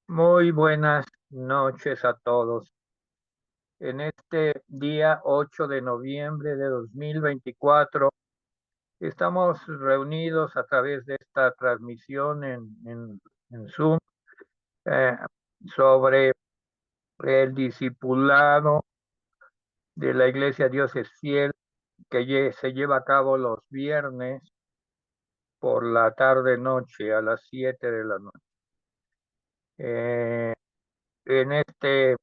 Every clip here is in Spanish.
Muy buenas noches a todos. En este día 8 de noviembre de 2024 estamos reunidos a través de esta transmisión en Zoom eh, sobre el discipulado de la Iglesia Dios es Fiel que se lleva a cabo los viernes por la tarde-noche a las 7 de la noche. En este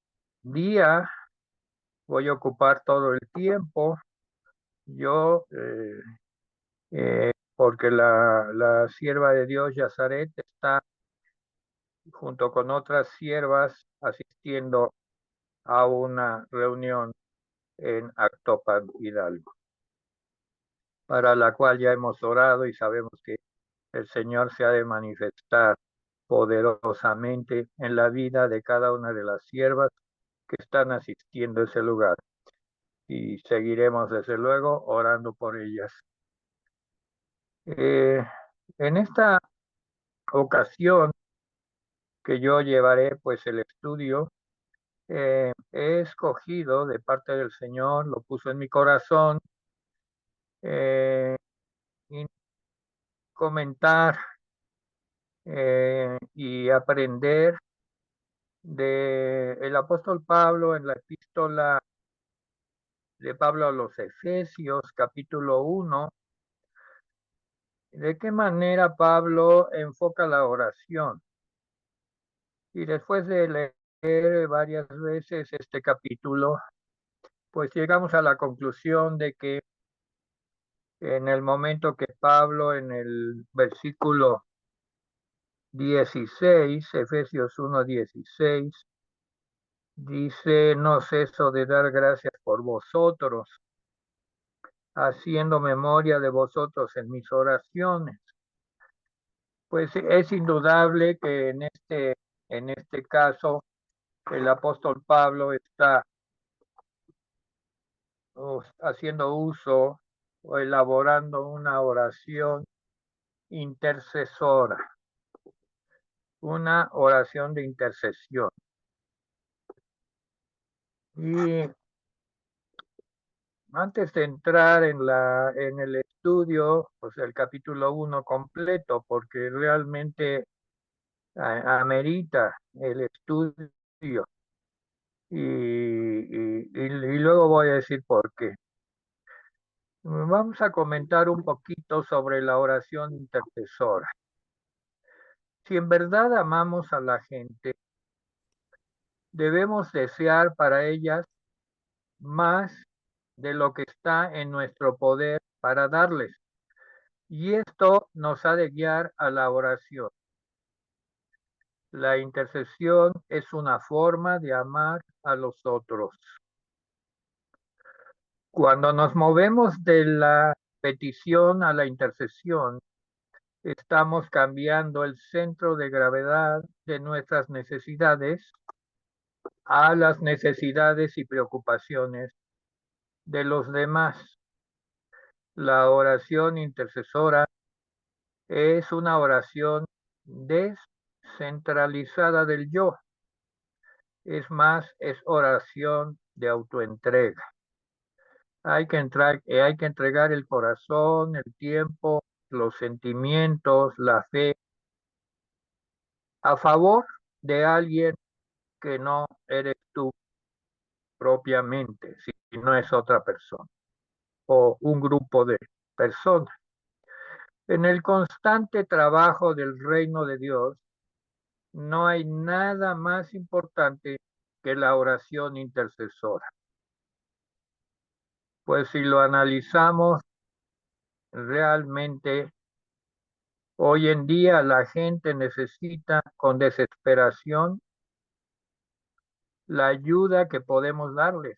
día voy a ocupar todo el tiempo. Yo, porque la sierva de Dios, Yazaret, está junto con otras siervas asistiendo a una reunión en Actopan, Hidalgo, para la cual ya hemos orado y sabemos que el Señor se ha de manifestar poderosamente en la vida de cada una de las siervas que están asistiendo a ese lugar. Y seguiremos, desde luego, orando por ellas. Eh, en esta ocasión que yo llevaré pues el estudio, he escogido de parte del Señor, lo puso en mi corazón, y comentar y aprender de el apóstol Pablo en la epístola de Pablo a los Efesios, capítulo 1, de qué manera Pablo enfoca la oración. Y después de leer varias veces este capítulo, pues llegamos a la conclusión de que en el momento que Pablo en el versículo 16, Efesios 1:16, dice: no ceso de dar gracias por vosotros, haciendo memoria de vosotros en mis oraciones. Pues es indudable que en este caso el apóstol Pablo está haciendo uso o elaborando una oración intercesora, una oración de intercesión. Y antes de entrar en el estudio, pues el capítulo 1 completo, porque realmente amerita el estudio, y luego voy a decir por qué. Vamos a comentar un poquito sobre la oración intercesora. Si en verdad amamos a la gente, debemos desear para ellas más de lo que está en nuestro poder para darles. Y esto nos ha de guiar a la oración. La intercesión es una forma de amar a los otros. Cuando nos movemos de la petición a la intercesión, estamos cambiando el centro de gravedad de nuestras necesidades a las necesidades y preocupaciones de los demás. La oración intercesora es una oración descentralizada del yo. Es más, es oración de autoentrega. Hay que entregar el corazón, el tiempo, los sentimientos, la fe a favor de alguien que no eres tú propiamente, si no es otra persona o un grupo de personas. En el constante trabajo del reino de Dios, no hay nada más importante que la oración intercesora. Pues si lo analizamos realmente, hoy en día la gente necesita con desesperación la ayuda que podemos darles.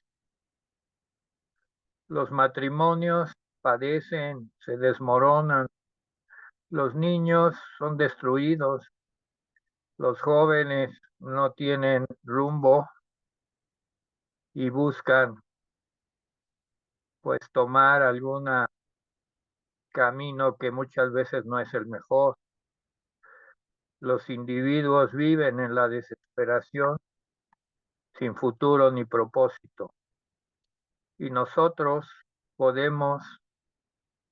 Los matrimonios padecen, se desmoronan, los niños son destruidos, los jóvenes no tienen rumbo y buscan pues tomar algún camino que muchas veces no es el mejor. Los individuos viven en la desesperación sin futuro ni propósito. Y nosotros podemos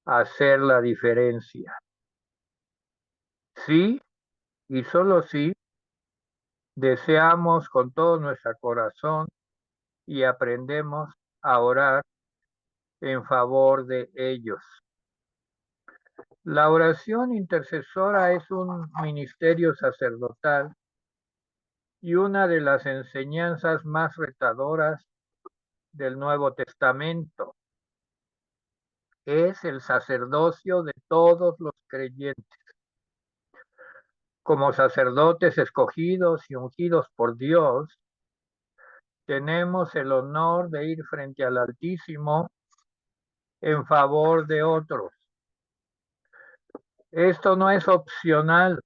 hacer la diferencia. Sí, y solo si deseamos con todo nuestro corazón y aprendemos a orar en favor de ellos. La oración intercesora es un ministerio sacerdotal y una de las enseñanzas más retadoras del Nuevo Testamento. Es el sacerdocio de todos los creyentes. Como sacerdotes escogidos y ungidos por Dios, tenemos el honor de ir frente al Altísimo en favor de otros. Esto no es opcional,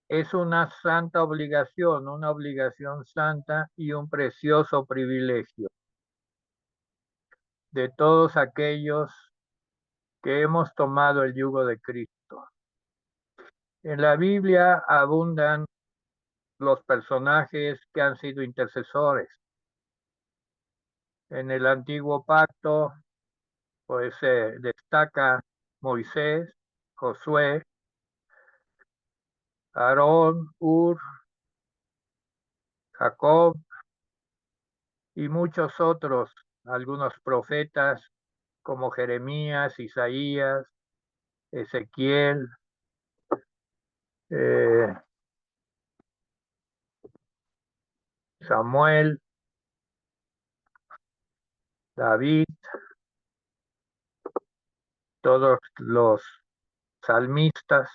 es una santa obligación, una obligación santa y un precioso privilegio de todos aquellos que hemos tomado el yugo de Cristo. En la Biblia abundan los personajes que han sido intercesores. En el antiguo pacto, pues destaca Moisés, Josué, Aarón, Ur, Jacob y muchos otros, algunos profetas como Jeremías, Isaías, Ezequiel, eh, Samuel, David, todos los salmistas,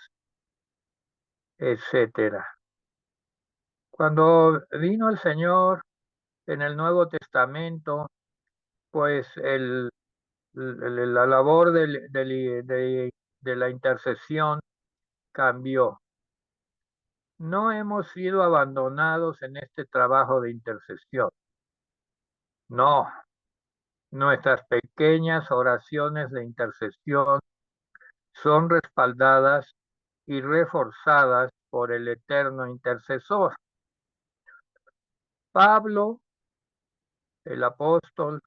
etcétera. Cuando vino el Señor en el Nuevo Testamento, pues la labor de la intercesión cambió. No hemos sido abandonados en este trabajo de intercesión. No, nuestras pequeñas oraciones de intercesión son respaldadas y reforzadas por el eterno intercesor. Pablo, el apóstol,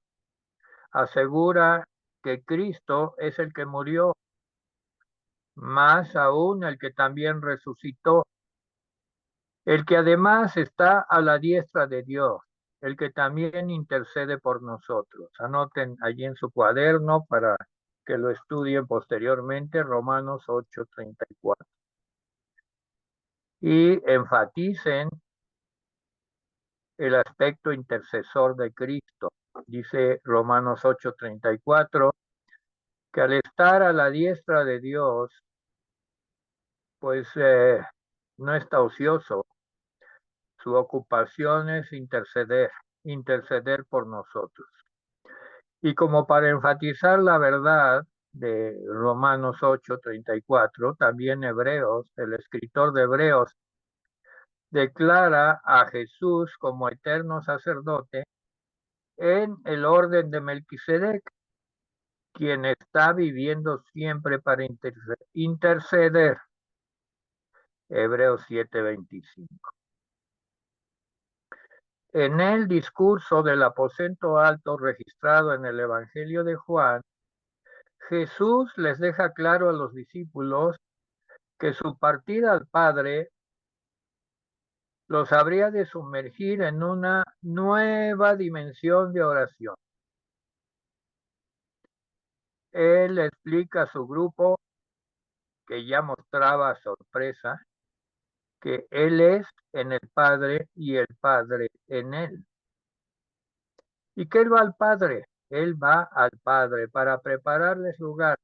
asegura que Cristo es el que murió, más aún el que también resucitó, el que además está a la diestra de Dios, el que también intercede por nosotros. Anoten allí en su cuaderno para que lo estudien posteriormente, Romanos 8:34. Y enfaticen el aspecto intercesor de Cristo. Dice Romanos 8:34, que al estar a la diestra de Dios, pues no está ocioso. Su ocupación es interceder por nosotros. Y como para enfatizar la verdad de Romanos 8:34, también Hebreos, el escritor de Hebreos, declara a Jesús como eterno sacerdote en el orden de Melquisedec, quien está viviendo siempre para interceder. Hebreos 7:25. En el discurso del aposento alto registrado en el Evangelio de Juan, Jesús les deja claro a los discípulos que su partida al Padre los habría de sumergir en una nueva dimensión de oración. Él explica a su grupo, que ya mostraba sorpresa, que Él es en el Padre y el Padre en Él. ¿Y que Él va al Padre? Él va al Padre para prepararles lugar,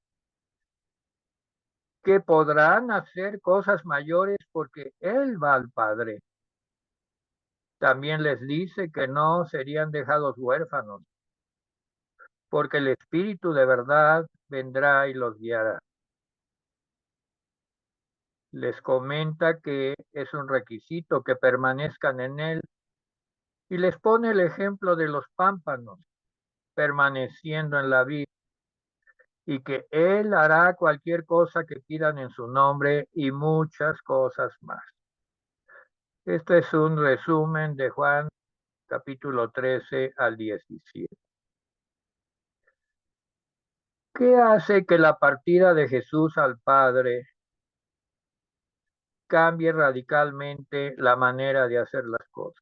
que podrán hacer cosas mayores porque Él va al Padre. También les dice que no serían dejados huérfanos, porque el Espíritu de verdad vendrá y los guiará. Les comenta que es un requisito que permanezcan en Él y les pone el ejemplo de los pámpanos, permaneciendo en la vid, y que Él hará cualquier cosa que pidan en su nombre y muchas cosas más. Este es un resumen de Juan capítulo 13 al 17. ¿Qué hace que la partida de Jesús al Padre cambie radicalmente la manera de hacer las cosas?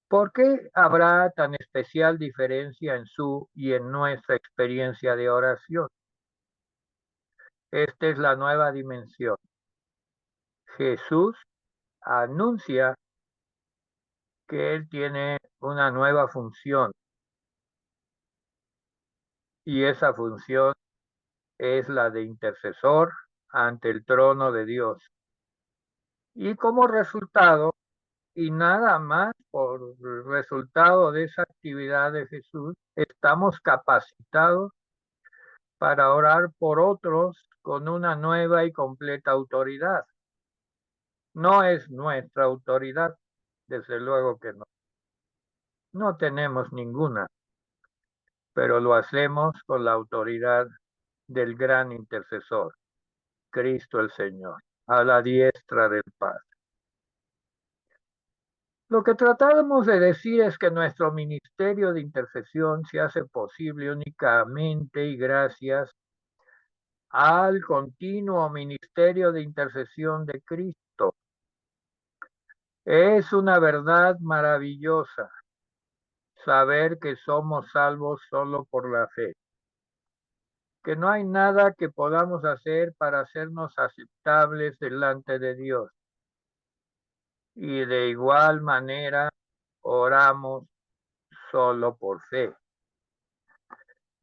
¿Por qué habrá tan especial diferencia en su y en nuestra experiencia de oración? Esta es la nueva dimensión. Jesús anuncia que Él tiene una nueva función y esa función es la de intercesor ante el trono de Dios. Y como resultado, y nada más por resultado de esa actividad de Jesús, estamos capacitados para orar por otros con una nueva y completa autoridad. No es nuestra autoridad, desde luego que no. No tenemos ninguna, pero lo hacemos con la autoridad del gran intercesor, Cristo el Señor, a la diestra del Padre. Lo que tratamos de decir es que nuestro ministerio de intercesión se hace posible únicamente y gracias al continuo ministerio de intercesión de Cristo. Es una verdad maravillosa saber que somos salvos solo por la fe, que no hay nada que podamos hacer para hacernos aceptables delante de Dios. Y de igual manera oramos solo por fe,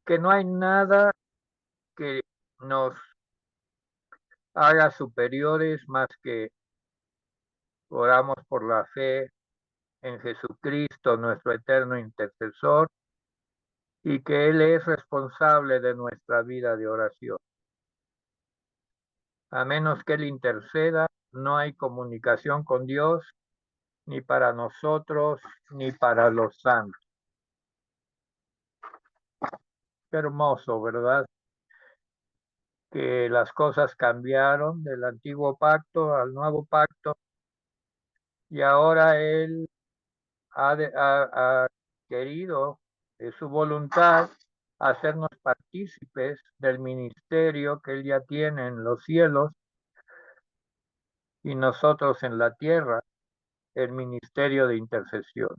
que no hay nada que nos haga superiores más que oramos por la fe en Jesucristo, nuestro eterno intercesor, y que Él es responsable de nuestra vida de oración. A menos que Él interceda, no hay comunicación con Dios, ni para nosotros, ni para los santos. Qué hermoso, ¿verdad? Que las cosas cambiaron del antiguo pacto al nuevo pacto y ahora Él ha querido, de su voluntad, hacernos partícipes del ministerio que Él ya tiene en los cielos y nosotros en la tierra, el ministerio de intercesión.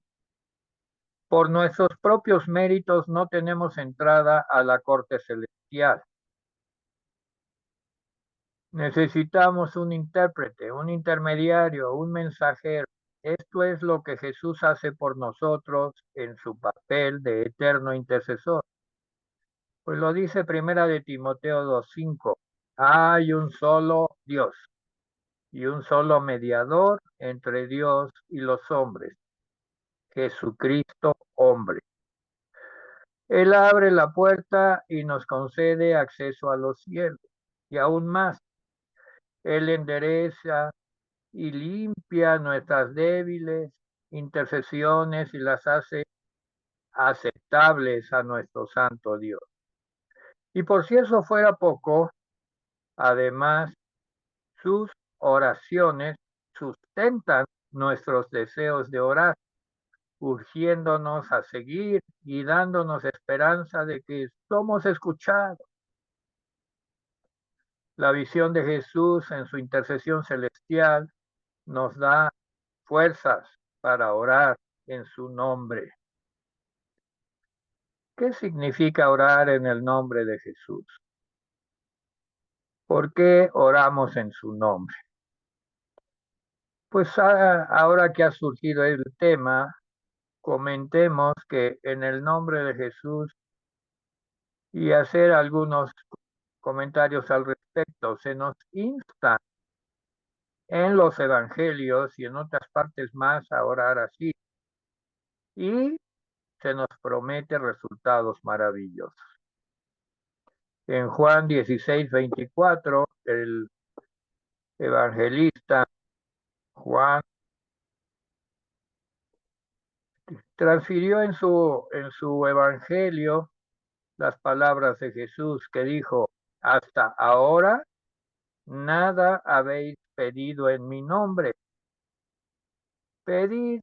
Por nuestros propios méritos no tenemos entrada a la corte celestial. Necesitamos un intérprete, un intermediario, un mensajero. Esto es lo que Jesús hace por nosotros en su papel de eterno intercesor. Pues lo dice Primera de Timoteo 2:5. Hay un solo Dios y un solo mediador entre Dios y los hombres, Jesucristo hombre. Él abre la puerta y nos concede acceso a los cielos. Y aún más, Él endereza y limpia nuestras débiles intercesiones y las hace aceptables a nuestro santo Dios. Y por si eso fuera poco, además, sus oraciones sustentan nuestros deseos de orar, urgiéndonos a seguir y dándonos esperanza de que somos escuchados. La visión de Jesús en su intercesión celestial nos da fuerzas para orar en su nombre. ¿Qué significa orar en el nombre de Jesús? ¿Por qué oramos en su nombre? Pues ahora que ha surgido el tema, comentemos que en el nombre de Jesús y hacer algunos comentarios al respecto, se nos insta en los evangelios y en otras partes más a orar así y se nos promete resultados maravillosos. En Juan 16:24, el evangelista Juan transfirió en su evangelio las palabras de Jesús que dijo, hasta ahora nada habéis pedido en mi nombre. Pedid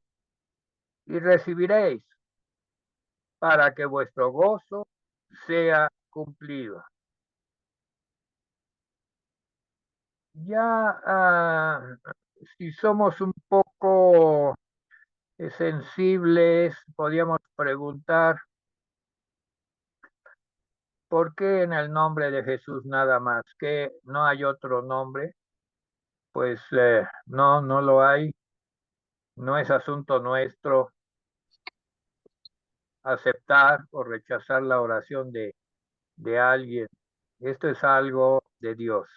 y recibiréis, para que vuestro gozo sea cumplido. Ya, si somos un poco sensibles, podríamos preguntar, ¿por qué en el nombre de Jesús nada más? ¿Que no hay otro nombre? Pues no, no lo hay. No es asunto nuestro aceptar o rechazar la oración de alguien. Esto es algo de Dios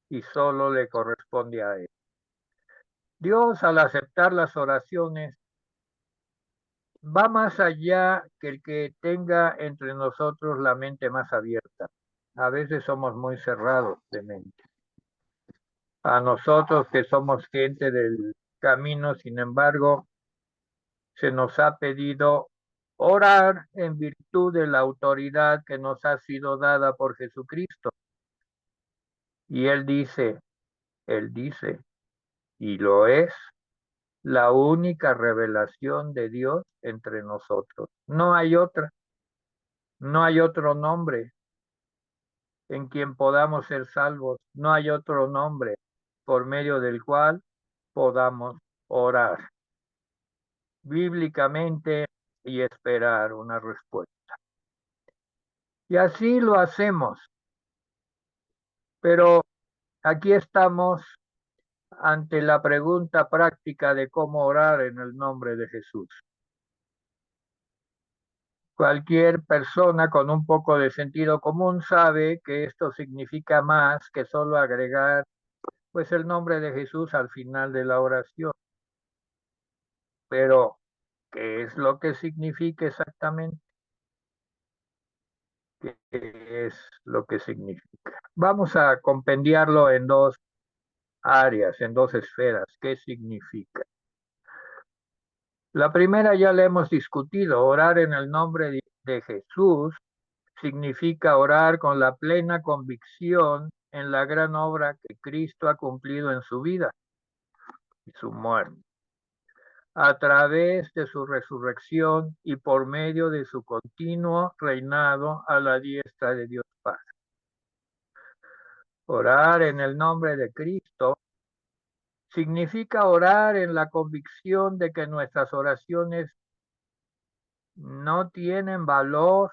y solo le corresponde a Él. Dios, al aceptar las oraciones, va más allá que el que tenga entre nosotros la mente más abierta. A veces somos muy cerrados de mente. A nosotros que somos gente del camino, sin embargo, se nos ha pedido orar en virtud de la autoridad que nos ha sido dada por Jesucristo. Y Él dice, y lo es, la única revelación de Dios entre nosotros. No hay otra, no hay otro nombre en quien podamos ser salvos, no hay otro nombre por medio del cual podamos orar bíblicamente y esperar una respuesta. Y así lo hacemos, pero aquí estamos ante la pregunta práctica de cómo orar en el nombre de Jesús. Cualquier persona con un poco de sentido común sabe que esto significa más que solo agregar pues el nombre de Jesús al final de la oración. Pero, ¿qué es lo que significa exactamente? ¿Qué es lo que significa? Vamos a compendiarlo en dos áreas, en dos esferas. ¿Qué significa? La primera ya la hemos discutido. Orar en el nombre de Jesús significa orar con la plena convicción en la gran obra que Cristo ha cumplido en su vida y su muerte, a través de su resurrección y por medio de su continuo reinado a la diestra de Dios Padre. Orar en el nombre de Cristo significa orar en la convicción de que nuestras oraciones no tienen valor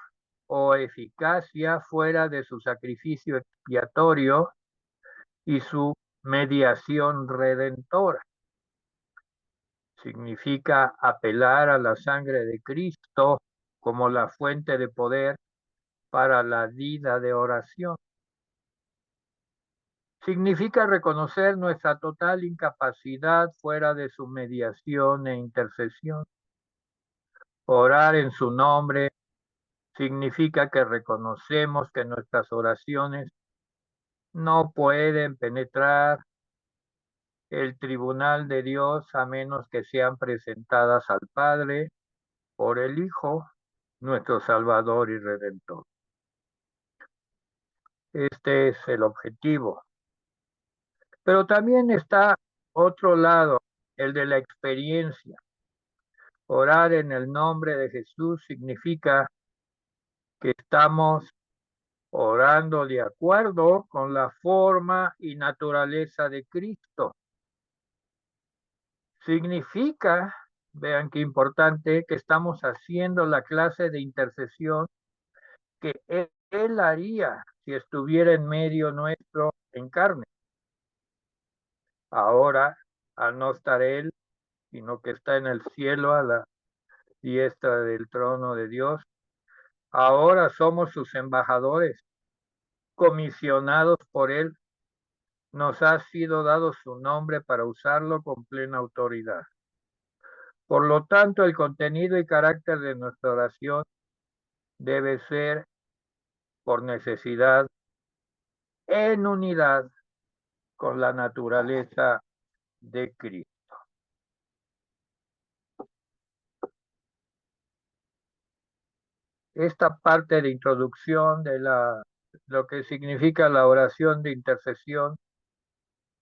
o eficacia fuera de su sacrificio expiatorio y su mediación redentora. Significa apelar a la sangre de Cristo como la fuente de poder para la vida de oración. Significa reconocer nuestra total incapacidad fuera de su mediación e intercesión. Orar en su nombre significa que reconocemos que nuestras oraciones no pueden penetrar el tribunal de Dios a menos que sean presentadas al Padre por el Hijo, nuestro Salvador y Redentor. Este es el objetivo. Pero también está otro lado, el de la experiencia. Orar en el nombre de Jesús significa que estamos orando de acuerdo con la forma y naturaleza de Cristo. Significa, vean qué importante, que estamos haciendo la clase de intercesión que Él haría si estuviera en medio nuestro en carne. Ahora, al no estar Él, sino que está en el cielo a la diestra del trono de Dios, ahora somos sus embajadores, comisionados por Él. Nos ha sido dado su nombre para usarlo con plena autoridad. Por lo tanto, el contenido y carácter de nuestra oración debe ser, por necesidad, en unidad con la naturaleza de Cristo. Esta parte de introducción de lo que significa la oración de intercesión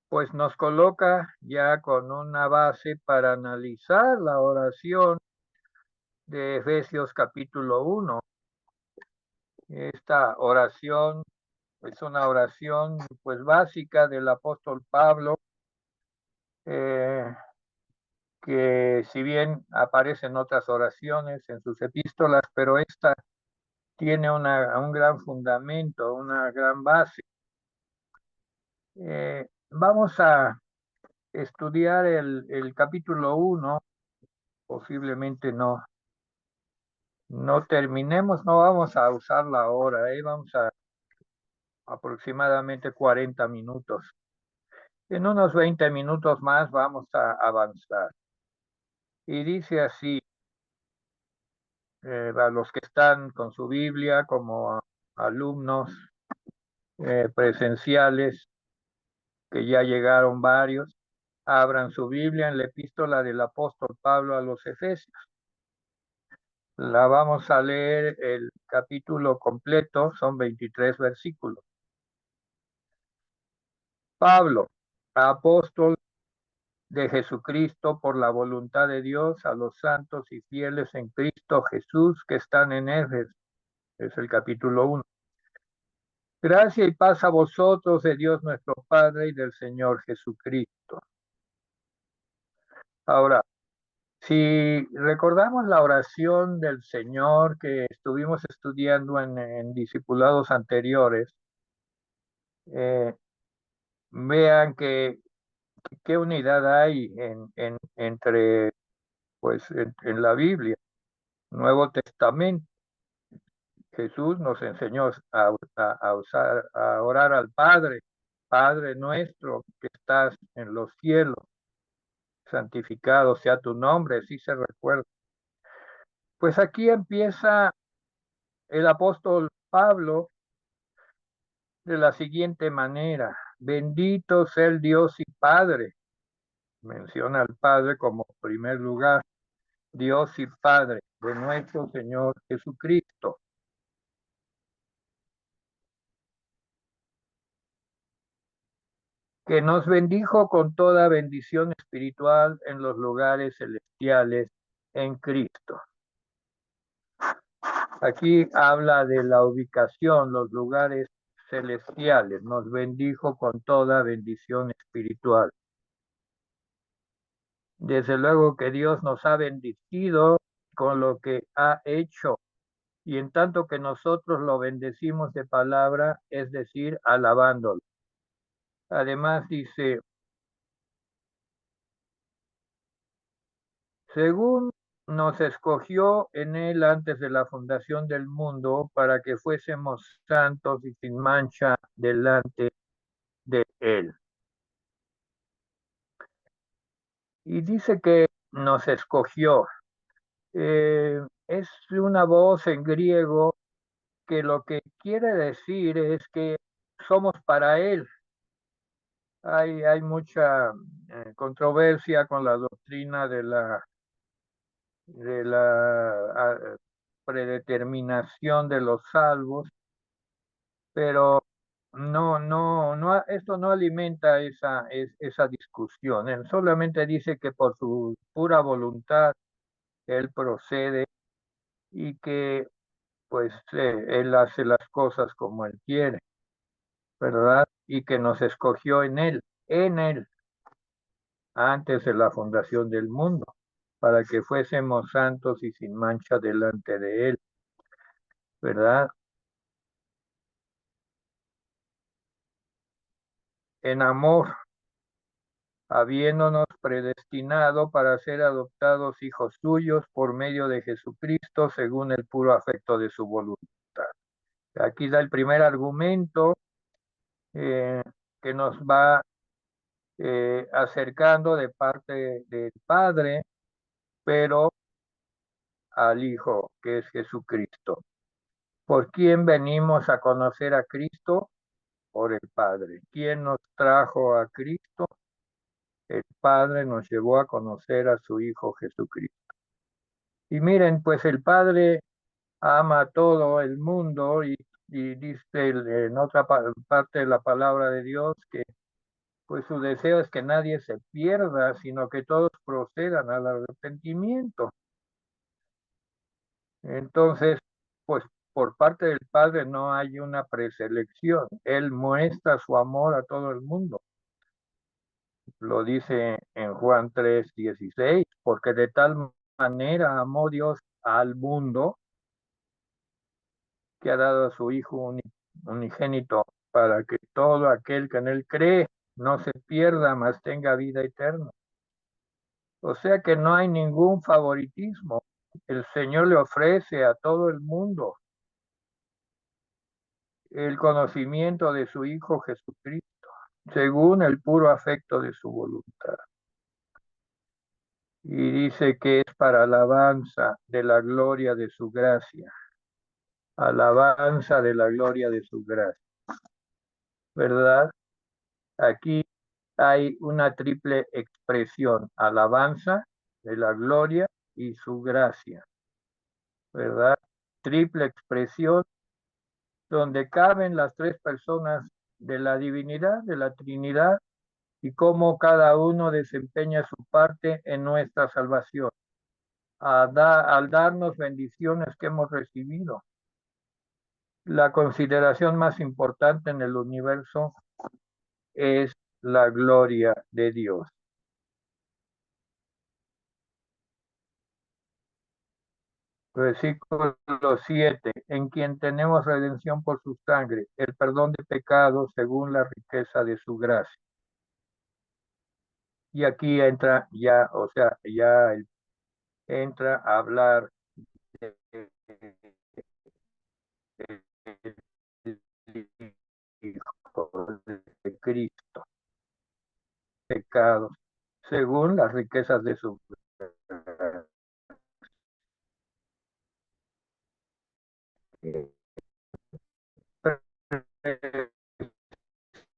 pues nos coloca ya con una base para analizar la oración de Efesios capítulo 1. Esta oración es una oración pues básica del apóstol Pablo, eh, que si bien aparecen otras oraciones en sus epístolas, pero esta tiene un gran fundamento, una gran base. Vamos a estudiar el capítulo 1, posiblemente no terminemos, no vamos a usar la hora, vamos a aproximadamente 40 minutos. En unos 20 minutos más vamos a avanzar. Y dice así, a los que están con su Biblia como alumnos presenciales, que ya llegaron varios, abran su Biblia en la epístola del apóstol Pablo a los Efesios. La vamos a leer el capítulo completo, son 23 versículos. Pablo, apóstol de Jesucristo por la voluntad de Dios, a los santos y fieles en Cristo Jesús que están en Éfeso. Es el capítulo 1. Gracia y paz a vosotros de Dios nuestro Padre y del Señor Jesucristo. Ahora, si recordamos la oración del Señor que estuvimos estudiando en discipulados anteriores, eh, vean qué unidad hay entre, pues, en la Biblia. Nuevo Testamento. Jesús nos enseñó a orar al Padre, Padre nuestro que estás en los cielos, santificado sea tu nombre, así se recuerda. Pues aquí empieza el apóstol Pablo de la siguiente manera: bendito sea el Dios y Padre. Menciona al Padre como primer lugar, Dios y Padre de nuestro Señor Jesucristo, que nos bendijo con toda bendición espiritual en los lugares celestiales en Cristo. Aquí habla de la ubicación, los lugares celestiales. Nos bendijo con toda bendición espiritual. Desde luego que Dios nos ha bendecido con lo que ha hecho, y en tanto que nosotros lo bendecimos de palabra, es decir, alabándolo. Además dice, según nos escogió en él antes de la fundación del mundo para que fuésemos santos y sin mancha delante de él. Y dice que nos escogió. Es una voz en griego que lo que quiere decir es que somos para él. Hay mucha controversia con la doctrina de la predeterminación de los salvos, pero esto no alimenta esa discusión. Él solamente dice que por su pura voluntad él procede y que pues él hace las cosas como él quiere, ¿verdad? Y que nos escogió en él, antes de la fundación del mundo, para que fuésemos santos y sin mancha delante de él, ¿verdad? En amor, habiéndonos predestinado para ser adoptados hijos suyos por medio de Jesucristo, según el puro afecto de su voluntad. Aquí da el primer argumento eh, que nos va acercando de parte del Padre, pero al Hijo, que es Jesucristo. ¿Por quién venimos a conocer a Cristo? Por el Padre. ¿Quién nos trajo a Cristo? El Padre nos llevó a conocer a su Hijo Jesucristo. Y miren, pues el Padre ama a todo el mundo y dice en otra parte de la palabra de Dios que pues su deseo es que nadie se pierda, sino que todos procedan al arrepentimiento. Entonces, pues por parte del Padre no hay una preselección. Él muestra su amor a todo el mundo. Lo dice en Juan 3:16, porque de tal manera amó Dios al mundo que ha dado a su Hijo unigénito para que todo aquel que en él cree no se pierda, mas tenga vida eterna. O sea que no hay ningún favoritismo. El Señor le ofrece a todo el mundo el conocimiento de su Hijo Jesucristo, según el puro afecto de su voluntad. Y dice que es para alabanza de la gloria de su gracia, alabanza de la gloria de su gracia, ¿verdad? Aquí hay una triple expresión, alabanza de la gloria y su gracia, ¿verdad? Triple expresión donde caben las tres personas de la divinidad, de la Trinidad, y cómo cada uno desempeña su parte en nuestra salvación, al darnos bendiciones que hemos recibido. La consideración más importante en el universo es la gloria de Dios. Versículo 7, en quien tenemos redención por su sangre, el perdón de pecados según la riqueza de su gracia. Y aquí entra ya, o sea, ya entra a hablar de, Hijo de Cristo, pecados, según las riquezas de su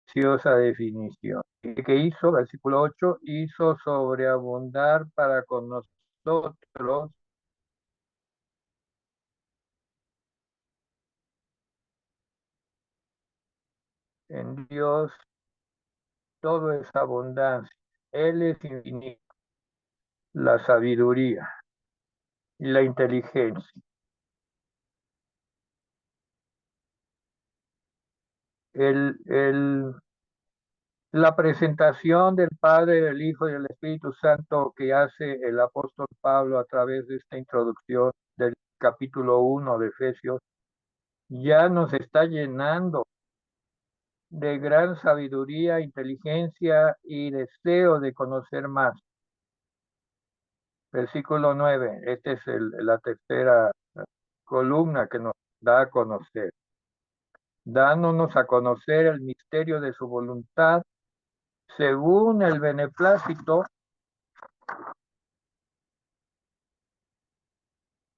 preciosa definición. ¿Qué hizo? Versículo 8, hizo sobreabundar para con nosotros en Dios todo es abundancia. Él es infinito, la sabiduría y la inteligencia. La presentación del Padre, del Hijo y del Espíritu Santo que hace el apóstol Pablo a través de esta introducción del capítulo 1 de Efesios, ya nos está llenando de gran sabiduría, inteligencia y deseo de conocer más. Versículo 9, esta es la tercera columna que nos da a conocer, dándonos a conocer el misterio de su voluntad según el beneplácito,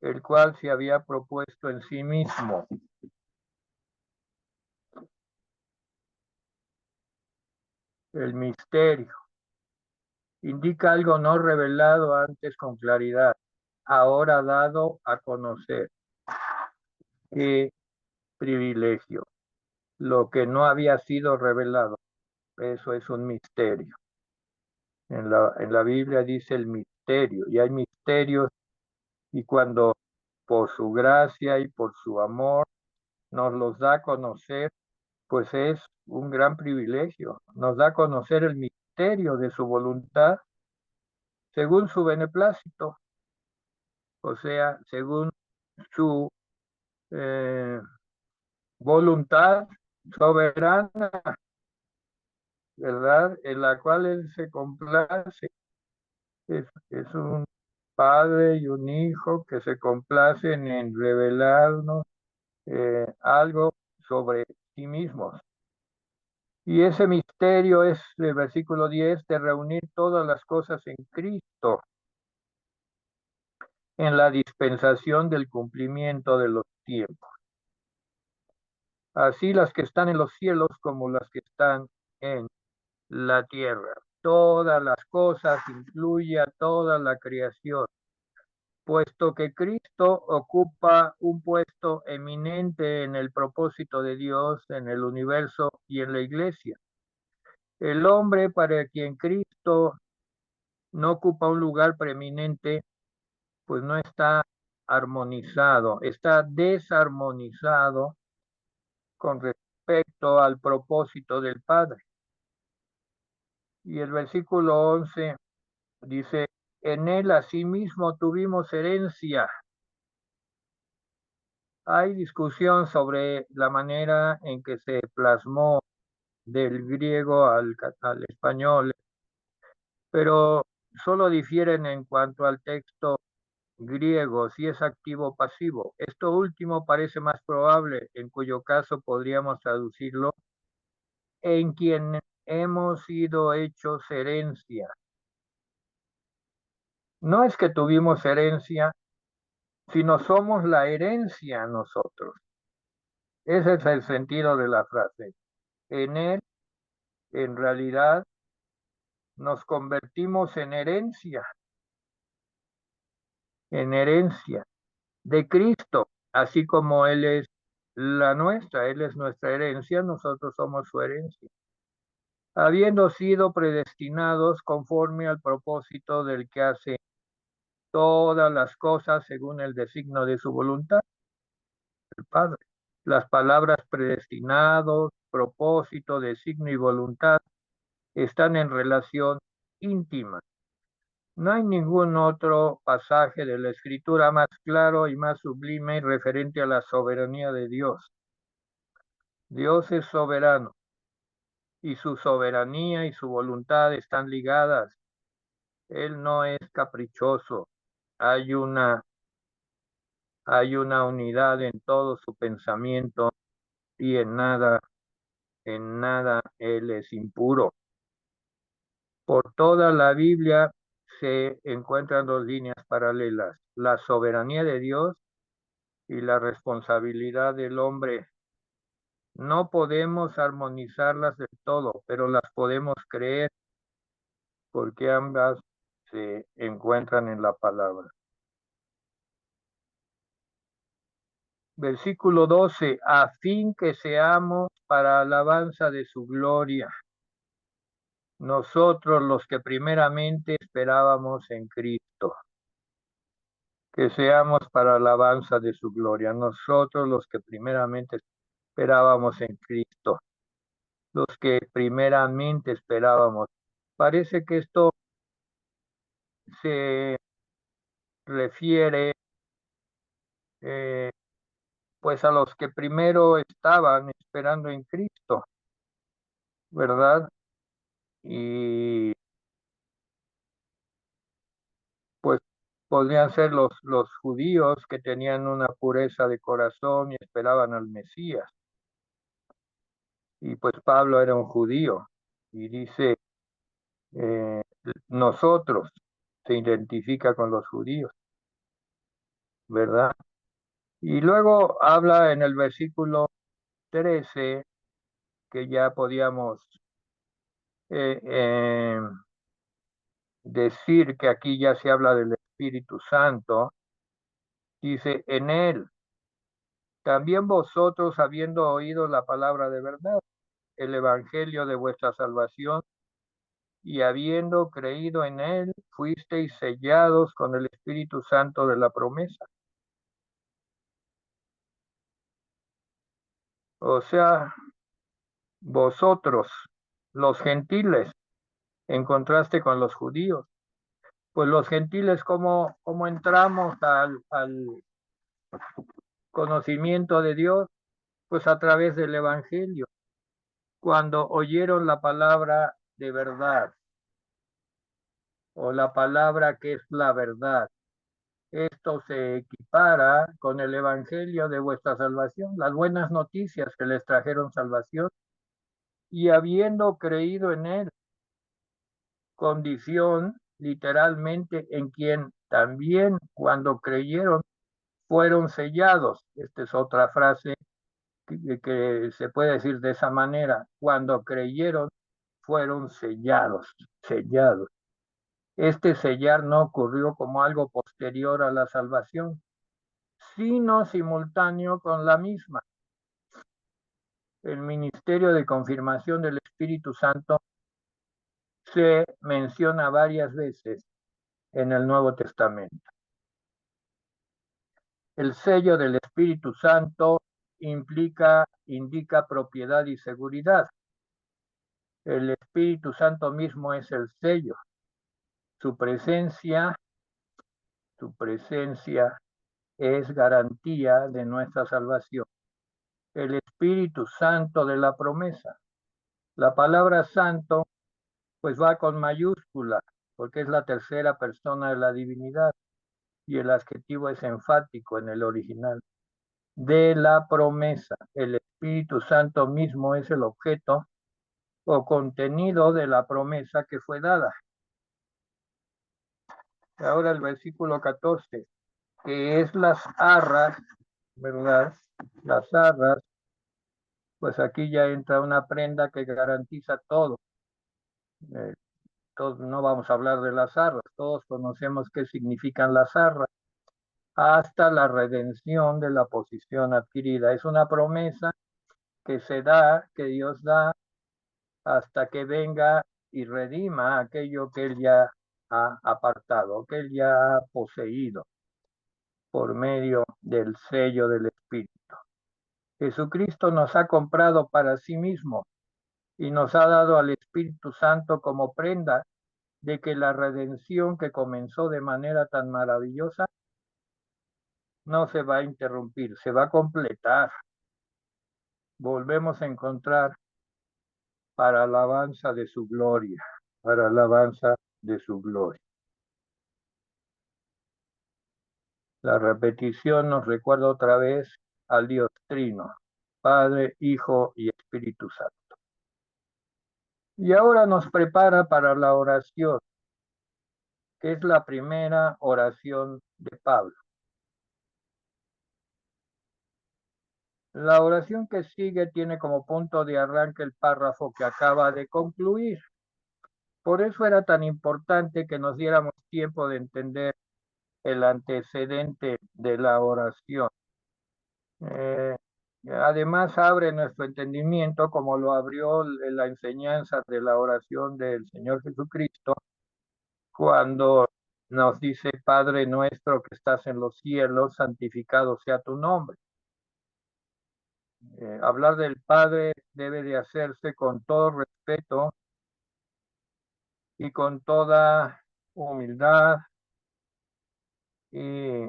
el cual se había propuesto en sí mismo. El misterio indica algo no revelado antes con claridad, ahora dado a conocer. Qué privilegio. Lo que no había sido revelado, eso es un misterio. En la Biblia dice el misterio, y hay misterios, y cuando por su gracia y por su amor nos los da a conocer, pues es un gran privilegio. Nos da a conocer el misterio de su voluntad según su beneplácito, o sea, según su eh, voluntad soberana, ¿verdad? En la cual Él se complace. Es un padre y un hijo que se complacen en revelarnos algo sobre sí mismos. Y ese misterio es, el versículo 10, de reunir todas las cosas en Cristo, en la dispensación del cumplimiento de los tiempos. Así las que están en los cielos como las que están en la tierra. Todas las cosas, incluye a toda la creación, puesto que Cristo ocupa un puesto eminente en el propósito de Dios, en el universo y en la iglesia. El hombre para quien Cristo no ocupa un lugar preeminente, pues no está armonizado, está desarmonizado con respecto al propósito del Padre. Y el versículo 11 dice, en él asimismo tuvimos herencia. Hay discusión sobre la manera en que se plasmó del griego al español, pero solo difieren en cuanto al texto griego, si es activo o pasivo. Esto último parece más probable, en cuyo caso podríamos traducirlo en quien hemos sido hechos herencia. No es que tuvimos herencia, sino somos la herencia nosotros. Ese es el sentido de la frase. En él, en realidad, nos convertimos en herencia de Cristo, así como Él es la nuestra, Él es nuestra herencia, nosotros somos su herencia, habiendo sido predestinados conforme al propósito del que hace todas las cosas según el designio de su voluntad, el Padre. Las palabras predestinados, propósito, designio y voluntad están en relación íntima. No hay ningún otro pasaje de la Escritura más claro y más sublime referente a la soberanía de Dios. Dios es soberano y su soberanía y su voluntad están ligadas. Él no es caprichoso. Hay una, hay una unidad en todo su pensamiento y en nada Él es impuro. Por toda la Biblia se encuentran dos líneas paralelas, la soberanía de Dios y la responsabilidad del hombre. No podemos armonizarlas del todo, pero las podemos creer porque ambas se encuentran en la palabra. Versículo 12, a fin que seamos para alabanza de su gloria, nosotros los que primeramente esperábamos en Cristo. Que seamos para alabanza de su gloria, nosotros los que primeramente esperábamos en Cristo, los que primeramente esperábamos. Parece que esto se refiere eh, pues a los que primero estaban esperando en Cristo, ¿verdad? Y pues podrían ser los judíos que tenían una pureza de corazón y esperaban al Mesías. Y pues Pablo era un judío y dice, eh, nosotros se identifica con los judíos, ¿verdad? Y luego habla en el versículo 13 que ya podíamos eh, eh, decir que aquí ya se habla del Espíritu Santo. Dice, en él, también vosotros habiendo oído la palabra de verdad, el evangelio de vuestra salvación, y habiendo creído en él, fuisteis sellados con el Espíritu Santo de la promesa. O sea, vosotros, los gentiles, en contraste con los judíos, pues los gentiles, ¿cómo entramos al conocimiento de Dios? Pues a través del Evangelio, cuando oyeron la palabra de verdad o la palabra que es la verdad. Esto se equipara con el Evangelio de vuestra salvación, las buenas noticias que les trajeron salvación, y habiendo creído en él, condición literalmente en quien también cuando creyeron fueron sellados. Esta es otra frase que se puede decir de esa manera, cuando creyeron fueron sellados. Este sellar no ocurrió como algo posterior a la salvación, sino simultáneo con la misma. El ministerio de confirmación del Espíritu Santo se menciona varias veces en el Nuevo Testamento. El sello del Espíritu Santo indica propiedad y seguridad. El Espíritu Santo mismo es el sello. Su presencia es garantía de nuestra salvación. El Espíritu Santo de la promesa. La palabra santo pues va con mayúscula, porque es la tercera persona de la divinidad y el adjetivo es enfático en el original. De la promesa. El Espíritu Santo mismo es el objeto o contenido de la promesa que fue dada. Ahora el versículo 14, que es las arras, ¿verdad? Las arras, pues aquí ya entra una prenda que garantiza todo. Eh, no vamos a hablar de las arras, todos conocemos qué significan las arras, hasta la redención de la posición adquirida. Es una promesa que se da, que Dios da, hasta que venga y redima aquello que Él ya ha apartado, que Él ya ha poseído por medio del sello del Espíritu. Jesucristo nos ha comprado para sí mismo y nos ha dado al Espíritu Santo como prenda de que la redención que comenzó de manera tan maravillosa no se va a interrumpir, se va a completar. Volvemos a encontrar para alabanza de su gloria, para alabanza de su gloria. La repetición nos recuerda otra vez al Dios Trino, Padre, Hijo y Espíritu Santo. Y ahora nos prepara para la oración, que es la primera oración de Pablo. La oración que sigue tiene como punto de arranque el párrafo que acaba de concluir. Por eso era tan importante que nos diéramos tiempo de entender el antecedente de la oración. Además abre nuestro entendimiento, como lo abrió la enseñanza de la oración del Señor Jesucristo, cuando nos dice: Padre nuestro que estás en los cielos, santificado sea tu nombre. Hablar del Padre debe de hacerse con todo respeto y con toda humildad, y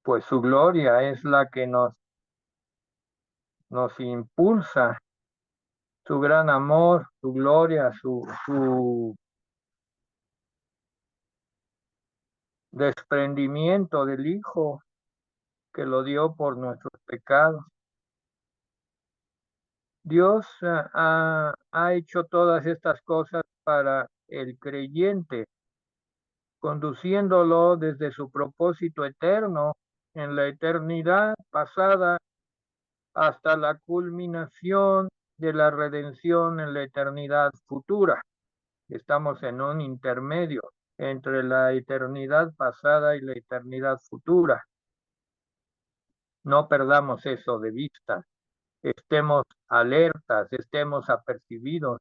pues su gloria es la que nos impulsa, su gran amor, su gloria, su desprendimiento del Hijo que lo dio por nuestros pecados. Dios ha hecho todas estas cosas para el creyente, conduciéndolo desde su propósito eterno en la eternidad pasada hasta la culminación de la redención en la eternidad futura. Estamos en un intermedio entre la eternidad pasada y la eternidad futura. No perdamos eso de vista. Estemos alertas, estemos apercibidos,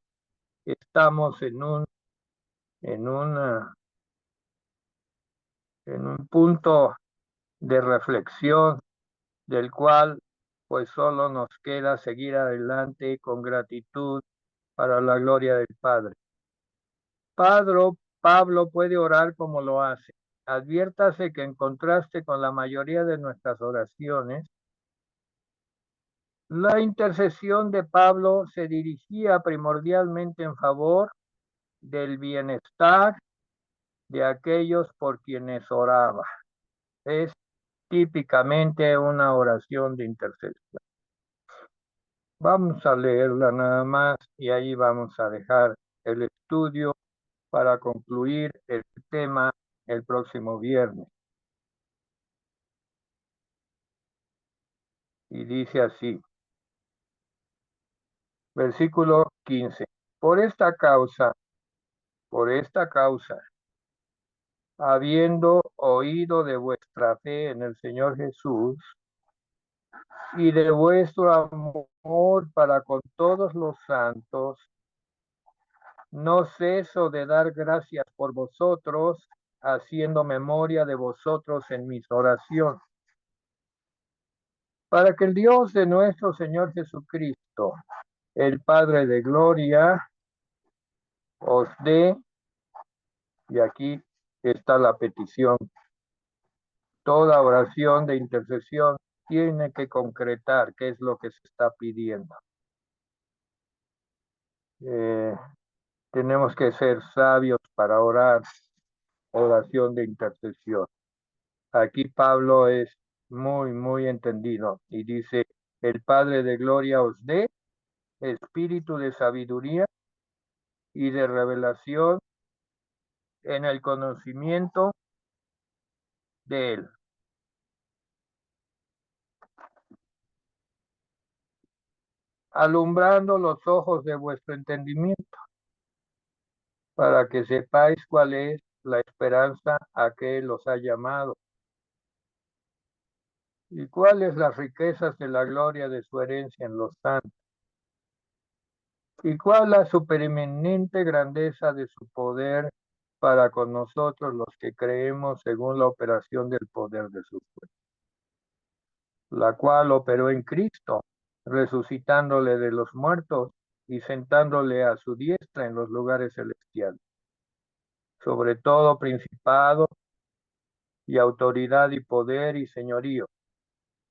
estamos en una, en un punto de reflexión del cual pues solo nos queda seguir adelante con gratitud para la gloria del Padre. Pablo puede orar como lo hace. Adviértase que en contraste con la mayoría de nuestras oraciones, la intercesión de Pablo se dirigía primordialmente en favor del bienestar de aquellos por quienes oraba. Es típicamente una oración de intercesión. Vamos a leerla nada más y ahí vamos a dejar el estudio para concluir el tema el próximo viernes. Y dice así, versículo 15. Por esta causa, habiendo oído de vuestra fe en el Señor Jesús y de vuestro amor para con todos los santos, No ceso de dar gracias por vosotros, haciendo memoria de vosotros en mis oraciones, para que el Dios de nuestro Señor Jesucristo, el Padre de gloria, os dé, y aquí está la petición, toda oración de intercesión tiene que concretar qué es lo que se está pidiendo. Eh, Tenemos que ser sabios para orar, oración de intercesión. Aquí Pablo es muy entendido y dice, el Padre de gloria os dé espíritu de sabiduría y de revelación en el conocimiento de Él, alumbrando los ojos de vuestro entendimiento, para que sepáis cuál es la esperanza a que Él os ha llamado, y cuáles las riquezas de la gloria de su herencia en los santos, y cuál la supereminente grandeza de su poder para con nosotros los que creemos según la operación del poder de su fuerza, la cual operó en Cristo, resucitándole de los muertos y sentándole a su diestra en los lugares celestiales, sobre todo principado y autoridad y poder y señorío,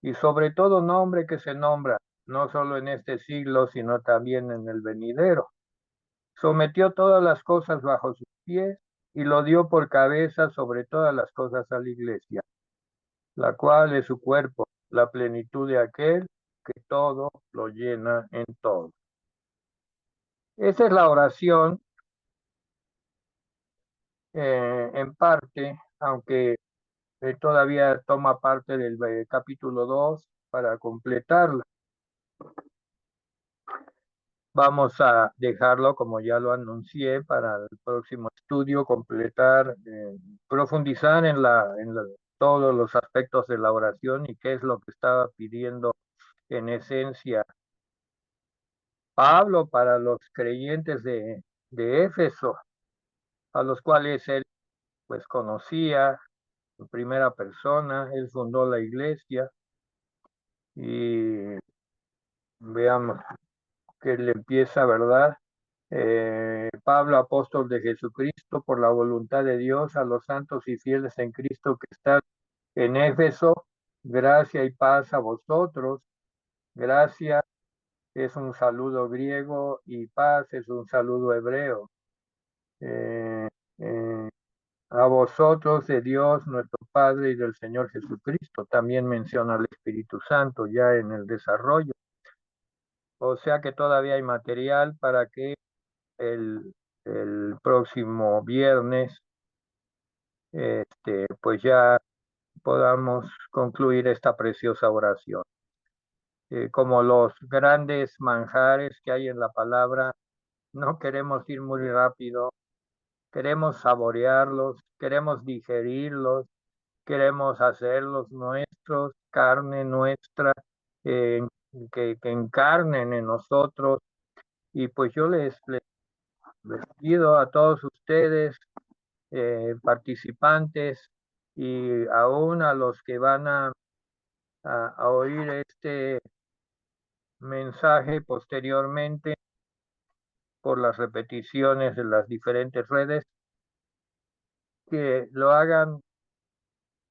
y sobre todo nombre que se nombra, no solo en este siglo, sino también en el venidero. Sometió todas las cosas bajo sus pies y lo dio por cabeza sobre todas las cosas a la iglesia, la cual es su cuerpo, la plenitud de aquel que todo lo llena en todo. Esa es la oración en parte, aunque todavía toma parte del capítulo 2 para completarla. Vamos a dejarlo, como ya lo anuncié, para el próximo estudio, completar, profundizar en todos los aspectos de la oración y qué es lo que estaba pidiendo en esencia Pablo para los creyentes de Éfeso, a los cuales él pues conocía en primera persona. Él fundó la iglesia y veamos que él empieza, ¿verdad? Pablo, apóstol de Jesucristo, por la voluntad de Dios, a los santos y fieles en Cristo que están en Éfeso, gracia y paz a vosotros. Gracia es un saludo griego y paz es un saludo hebreo. Eh, eh, a vosotros de Dios nuestro Padre y del Señor Jesucristo. También menciona al Espíritu Santo ya en el desarrollo. O sea que todavía hay material para que el próximo viernes, pues ya podamos concluir esta preciosa oración. Como los grandes manjares que hay en la palabra, no queremos ir muy rápido, queremos saborearlos, queremos digerirlos, queremos hacerlos nuestros, carne nuestra, eh, que encarnen en nosotros. Y pues yo les pido a todos ustedes, participantes, y aún a los que van a oír este mensaje posteriormente por las repeticiones de las diferentes redes, que lo hagan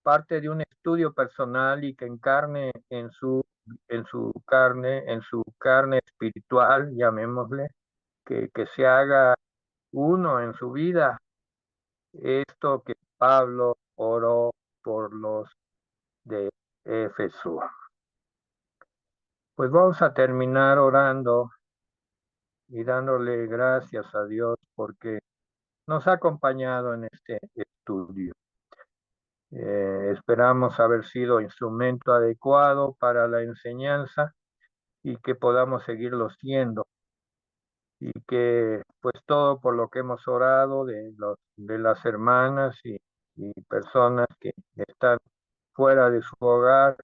parte de un estudio personal y que encarne en su carne espiritual, llamémosle, que se haga uno en su vida esto que Pablo oró por los de Éfeso. Pues vamos a terminar orando y dándole gracias a Dios porque nos ha acompañado en este estudio. Esperamos haber sido instrumento adecuado para la enseñanza y que podamos seguirlo siendo, y que pues todo por lo que hemos orado de las hermanas y personas que están fuera de su hogar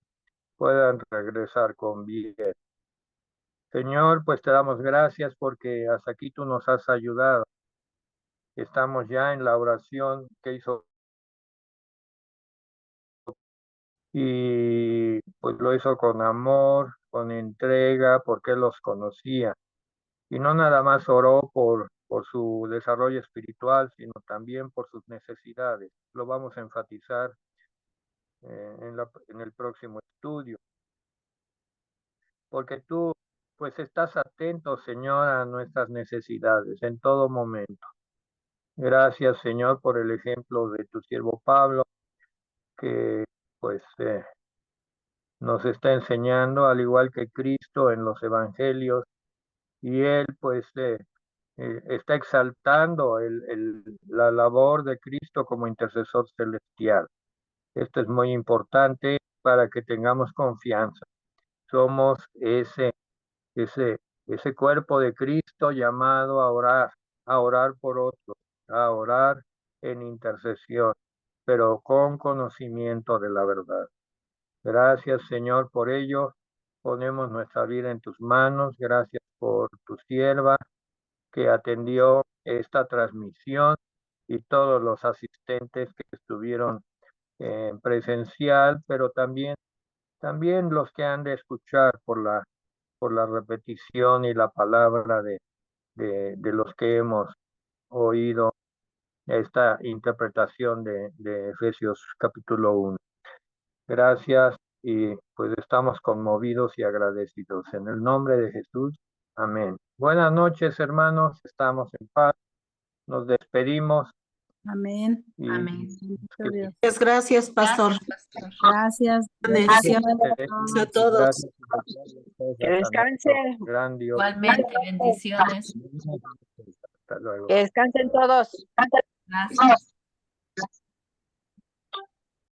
puedan regresar con bien. Señor, pues te damos gracias porque hasta aquí tú nos has ayudado. estamos ya en la oración que hizo y pues lo hizo con amor, con entrega, porque él los conocía. Y no nada más oró por su desarrollo espiritual, sino también por sus necesidades. Lo vamos a enfatizar en el próximo estudio, porque tú pues estás atento, Señor, a nuestras necesidades en todo momento. Gracias, Señor, por el ejemplo de tu siervo Pablo, que pues nos está enseñando, al igual que Cristo en los evangelios, y él pues está exaltando la labor de Cristo como intercesor celestial. Esto es muy importante para que tengamos confianza. Somos ese, ese cuerpo de Cristo llamado a orar por otros, a orar en intercesión, pero con conocimiento de la verdad. Gracias, Señor, por ello. Ponemos nuestra vida en tus manos. Gracias por tu sierva que atendió esta transmisión y todos los asistentes que estuvieron en presencial, pero también los que han de escuchar por la repetición y la palabra de los que hemos oído esta interpretación de Efesios capítulo 1. Gracias y pues estamos conmovidos y agradecidos. En el nombre de Jesús, amén. Buenas noches, hermanos, estamos en paz, nos despedimos Amén. y Amén. Dios. Gracias, pastor. Gracias. Bendiciones a todos. Gracias. Que descanse. Gran Dios. Igualmente, bendiciones. Hasta luego. Que descansen todos. Gracias.